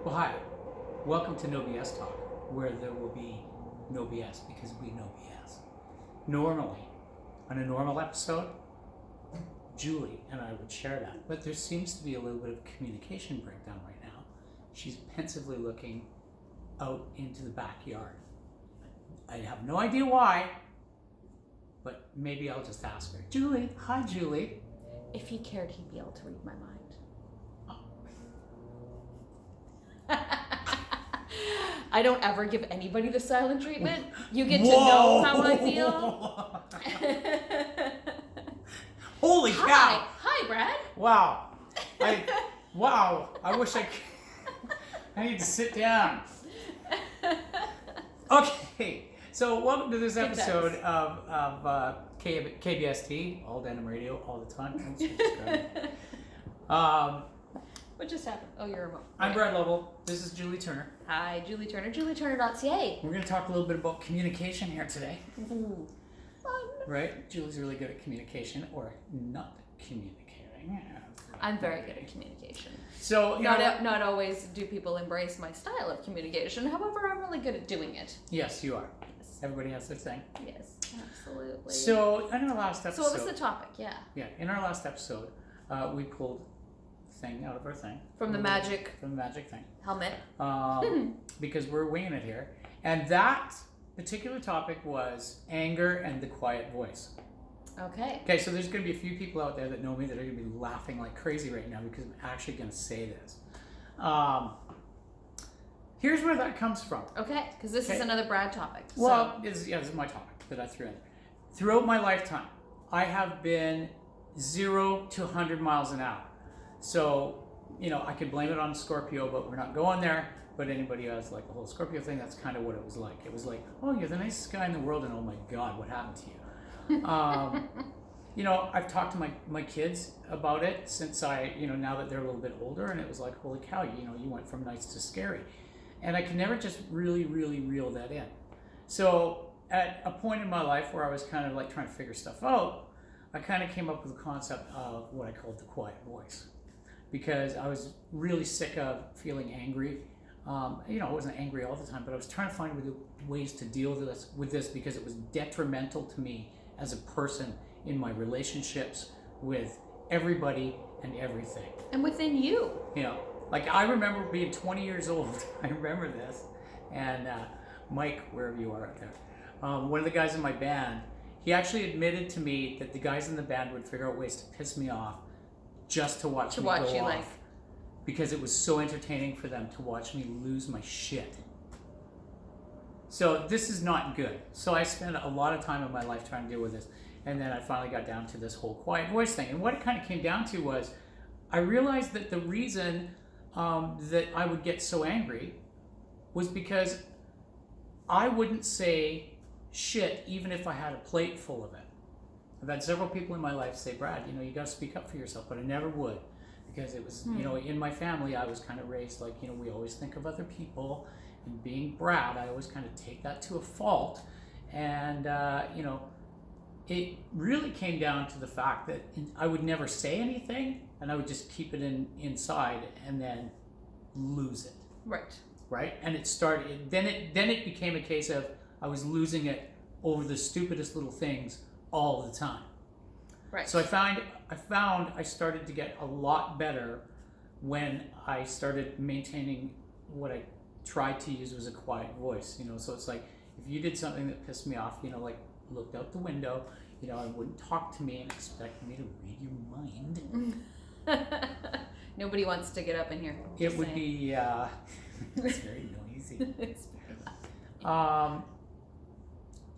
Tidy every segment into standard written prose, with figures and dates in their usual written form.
Well, hi. Welcome to No BS Talk, where there will be no BS because we know BS. Normally, on a normal episode, Julie and I would share that, but there seems to be a little bit of communication breakdown right now. She's pensively looking out into the backyard. I have no idea why, but maybe I'll just ask her. Julie, hi Julie. If he cared, he'd be able to read my mind. I don't ever give anybody the silent treatment. You get to know how I feel. Holy cow! Hi, Brad. Wow. I wish I could. I need to sit down. Okay, so welcome to this episode of KBST, all denim radio, all the time. What just happened? Oh, your remote. I'm Brad Lovell. This is Julie Turner. Hi, Julie Turner. Julieturner.ca. We're going to talk a little bit about communication here today. Ooh. Fun. Right? Julie's really good at communication or not communicating. I'm very good at communication. So not always do people embrace my style of communication. However, I'm really good at doing it. Yes, you are. Yes. Everybody has their thing. Yes, absolutely. So in our last episode. So what was the topic? Yeah. Yeah. In our last episode, we pulled thing out of our thing. From the magic thing. helmet. Because we're winging it here. And that particular topic was anger and the quiet voice. Okay. Okay, so there's going to be a few people out there that know me that are going to be laughing like crazy right now because I'm actually going to say this. Here's where that comes from. Okay, because this is another Brad topic. Well, this is my topic that I threw in. Throughout my lifetime, I have been 0 to 100 miles an hour. So, I could blame it on Scorpio, but we're not going there. But anybody who has like the whole Scorpio thing, that's kind of what it was like. It was like, oh, you're the nicest guy in the world, and oh my God, what happened to you? I've talked to my kids about it since now that they're a little bit older, and it was like, holy cow, you went from nice to scary. And I can never just really, really reel that in. So at a point in my life where I was kind of like trying to figure stuff out, I kind of came up with the concept of what I called the quiet voice. Because I was really sick of feeling angry. I wasn't angry all the time, but I was trying to find ways to deal with this because it was detrimental to me as a person in my relationships with everybody and everything. And within you. Like I remember being 20 years old. I remember this. And Mike, wherever you are out there, one of the guys in my band, he actually admitted to me that the guys in the band would figure out ways to piss me off just to watch me go off. Because it was so entertaining for them to watch me lose my shit. So this is not good. So I spent a lot of time in my life trying to deal with this. And then I finally got down to this whole quiet voice thing. And what it kind of came down to was I realized that the reason that I would get so angry was because I wouldn't say shit even if I had a plate full of it. I've had several people in my life say, Brad, you got to speak up for yourself, but I never would. Because it was, in my family, I was kind of raised like, we always think of other people. And being Brad, I always kind of take that to a fault. And, it really came down to the fact that I would never say anything, and I would just keep it inside and then lose it. Right? And it started, then it became a case of I was losing it over the stupidest little things all the time. Right. So I found I started to get a lot better when I started maintaining what I tried to use was a quiet voice. So it's like if you did something that pissed me off, like looked out the window, I wouldn't talk to me and expect me to read your mind. Nobody wants to get up in here. It would be it's very noisy. It's very loud.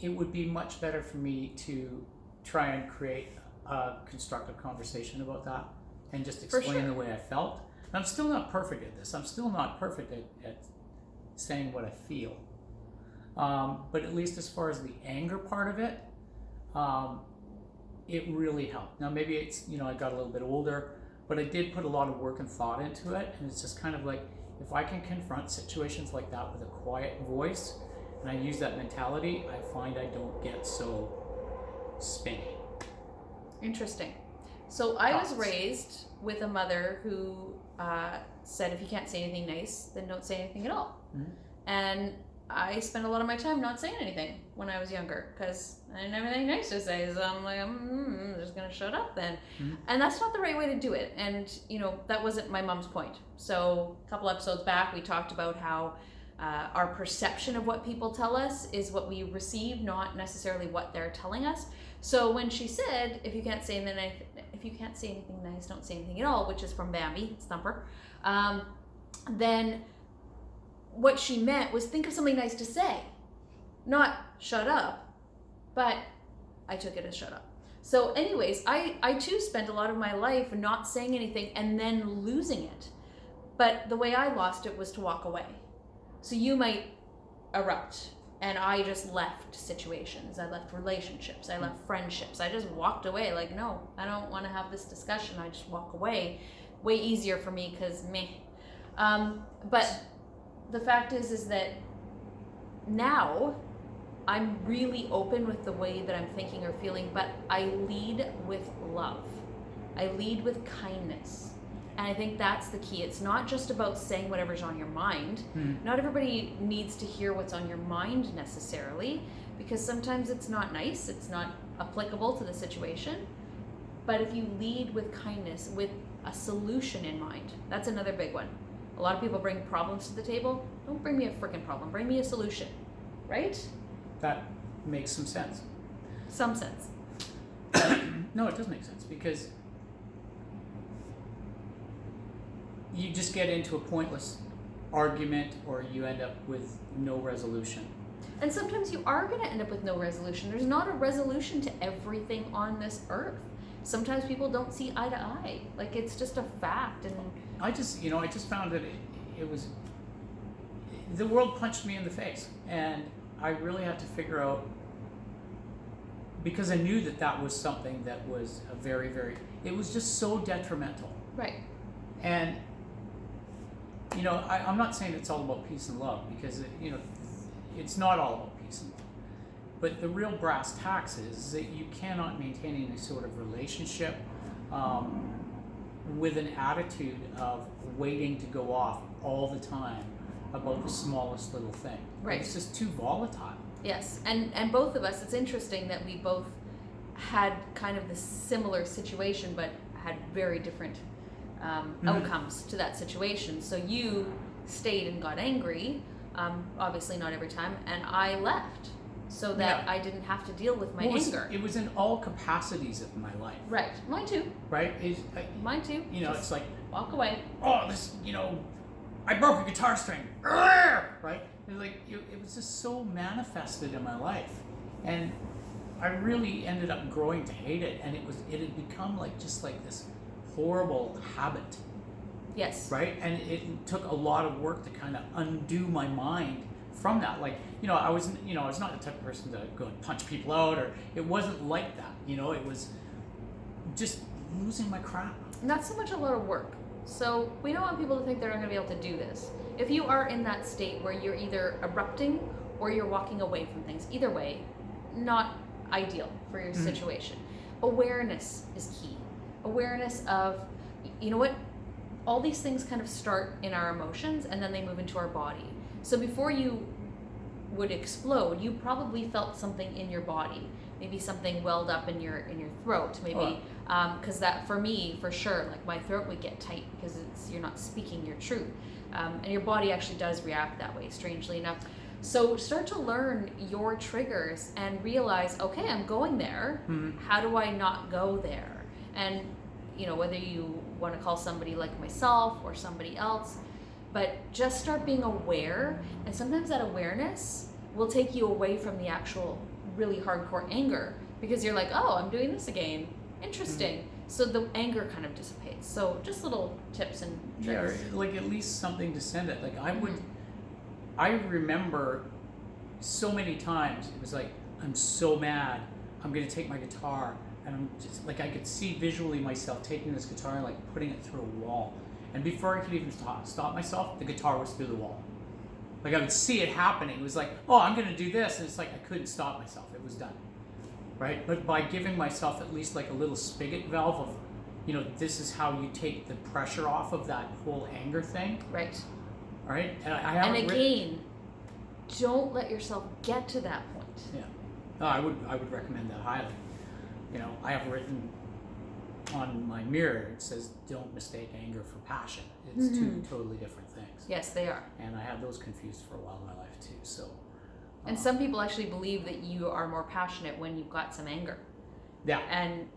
It would be much better for me to try and create a constructive conversation about that and just explain the way I felt. And I'm still not perfect at this. I'm still not perfect at saying what I feel. But at least as far as the anger part of it, it really helped. Now maybe it's, I got a little bit older, but I did put a lot of work and thought into it. And it's just kind of like, if I can confront situations like that with a quiet voice, and I use that mentality, I find I don't get so spinny. Interesting. So I was raised with a mother who said, if you can't say anything nice, then don't say anything at all. Mm-hmm. And I spent a lot of my time not saying anything when I was younger because I didn't have anything nice to say. So I'm like, I'm just going to shut up then. Mm-hmm. And that's not the right way to do it. And, that wasn't my mom's point. So a couple episodes back, we talked about how our perception of what people tell us is what we receive, not necessarily what they're telling us. So when she said, if you can't say anything nice, don't say anything at all, which is from Bambi, it's Thumper, then what she meant was think of something nice to say, not shut up, but I took it as shut up. So anyways, I too spent a lot of my life not saying anything and then losing it. But the way I lost it was to walk away. So you might erupt, and I just left situations, I left relationships, I left friendships. I just walked away like, no, I don't want to have this discussion. I just walk away. Way easier for me because meh. But the fact is that now I'm really open with the way that I'm thinking or feeling, but I lead with love. I lead with kindness. And I think that's the key. It's not just about saying whatever's on your mind. Not everybody needs to hear what's on your mind necessarily, because sometimes it's not nice, it's not applicable to the situation. But if you lead with kindness, with a solution in mind, that's another big one. A lot of people bring problems to the table. Don't bring me a freaking problem, bring me a solution, right? That makes some sense. Some sense. No, it does make sense, because you just get into a pointless argument, or you end up with no resolution. And sometimes you are going to end up with no resolution. There's not a resolution to everything on this earth. Sometimes people don't see eye to eye. Like, it's just a fact. And I just found that it was, the world punched me in the face, and I really had to figure out, because I knew that was something that was a very, very, it was just so detrimental. right. And I'm not saying it's all about peace and love, because it's not all about peace and love. But the real brass tacks is that you cannot maintain any sort of relationship with an attitude of waiting to go off all the time about the smallest little thing. Right. It's just too volatile. Yes, and both of us, it's interesting that we both had kind of the similar situation, but had very different outcomes to that situation. So you stayed and got angry, obviously not every time, and I left so that I didn't have to deal with my anger. It was in all capacities of my life. Right, mine too. Right? Mine too. It's like, walk away. oh, this, I broke a guitar string. Right? It was just so manifested in my life. And I really ended up growing to hate it, and it had become just like this horrible habit. Yes. Right? And it took a lot of work to kind of undo my mind from that. I was not the type of person to go and punch people out, or it wasn't like that. It was just losing my crap. Not so much a lot of work. So we don't want people to think they're not going to be able to do this. If you are in that state where you're either erupting or you're walking away from things, either way, not ideal for your situation. Awareness is key. Awareness of, all these things kind of start in our emotions and then they move into our body. So before you would explode, you probably felt something in your body. Maybe something welled up in your throat. Maybe because that, for me, for sure, my throat would get tight because you're not speaking your truth, and your body actually does react that way, strangely enough. So start to learn your triggers and realize, okay, I'm going there. How do I not go there? And whether you want to call somebody like myself or somebody else, but just start being aware. And sometimes that awareness will take you away from the actual really hardcore anger, because you're like, oh, I'm doing this again. Interesting. So the anger kind of dissipates. So just little tips and tricks. Yeah, or at least something to send it. I remember so many times it was I'm so mad, I'm gonna take my guitar, and I'm just I could see visually myself taking this guitar and putting it through a wall. And before I could even stop myself, the guitar was through the wall. I would see it happening. It was oh, I'm gonna do this, and it's I couldn't stop myself. It was done. Right? But by giving myself at least a little spigot valve of this is how you take the pressure off of that whole anger thing. Right. All right. And And again, don't let yourself get to that point. Yeah. No, I would recommend that highly. I have written on my mirror, it says, don't mistake anger for passion. It's two totally different things. Yes, they are. And I had those confused for a while in my life too. So. And some people actually believe that you are more passionate when you've got some anger. Yeah. And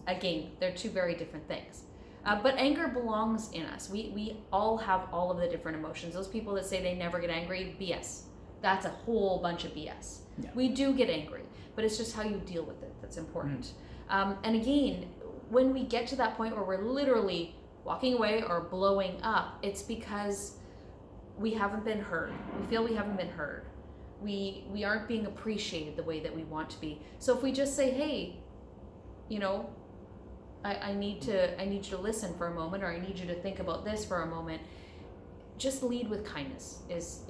again, they're two very different things. But anger belongs in us. We all have all of the different emotions. Those people that say they never get angry, BS. That's a whole bunch of BS. Yeah. We do get angry, but it's just how you deal with it that's important. And again, when we get to that point where we're literally walking away or blowing up, it's because we haven't been heard. We feel we haven't been heard. We aren't being appreciated the way that we want to be. So if we just say, hey, I need you to listen for a moment, or I need you to think about this for a moment. Just lead with kindness is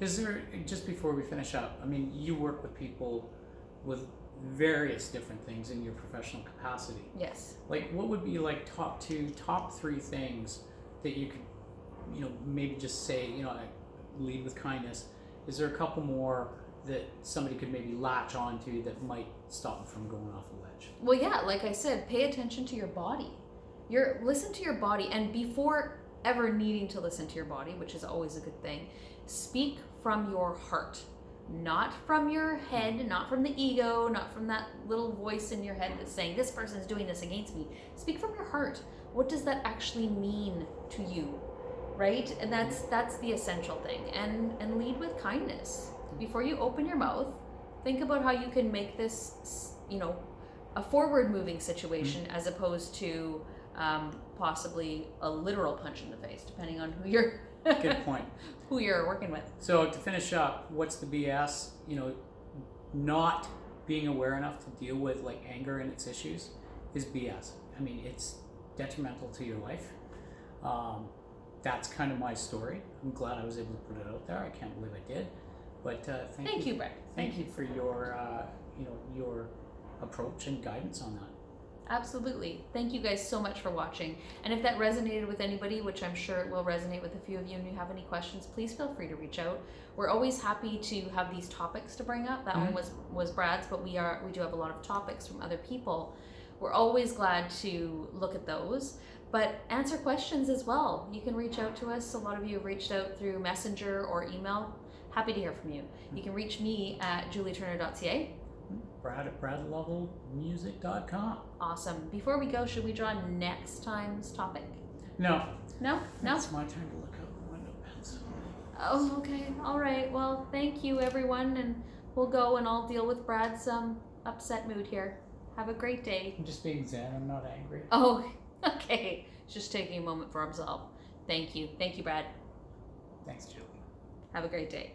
there, just before we finish up, you work with people with various different things in your professional capacity. Yes. Like, what would be like top 3 things that you could, maybe just say, lead with kindness. Is there a couple more that somebody could maybe latch onto that might stop them from going off a ledge? Well, yeah, like I said, pay attention to your body. Listen to your body, and before ever needing to listen to your body, which is always a good thing, speak from your heart. Not from your head, not from the ego, not from that little voice in your head that's saying, this person's doing this against me. Speak from your heart. What does that actually mean to you? Right? And that's the essential thing. And lead with kindness. Before you open your mouth, think about how you can make this, a forward moving situation as opposed to possibly a literal punch in the face, depending on who you're Good point. who you're working with. So to finish up, what's the BS? Not being aware enough to deal with like anger and its issues is BS. It's detrimental to your life. That's kind of my story. I'm glad I was able to put it out there. I can't believe I did. But thank you, Brett. Thank you for your your approach and guidance on that. Absolutely. Thank you guys so much for watching. And if that resonated with anybody, which I'm sure it will resonate with a few of you, and you have any questions, please feel free to reach out. We're always happy to have these topics to bring up. That one was Brad's, but we do have a lot of topics from other people. We're always glad to look at those, but answer questions as well. You can reach out to us. A lot of you have reached out through Messenger or email. Happy to hear from you. You can reach me at Julieturner.ca. Brad at bradlevelmusic.com. Awesome. Before we go, should we draw next time's topic? No. No? It's my turn to look out the window pencil. Oh, okay. All right. Well, thank you, everyone, and we'll go and I'll deal with Brad's upset mood here. Have a great day. I'm just being zen. I'm not angry. Oh, okay. Just taking a moment for himself. Thank you. Thank you, Brad. Thanks, Julie. Have a great day.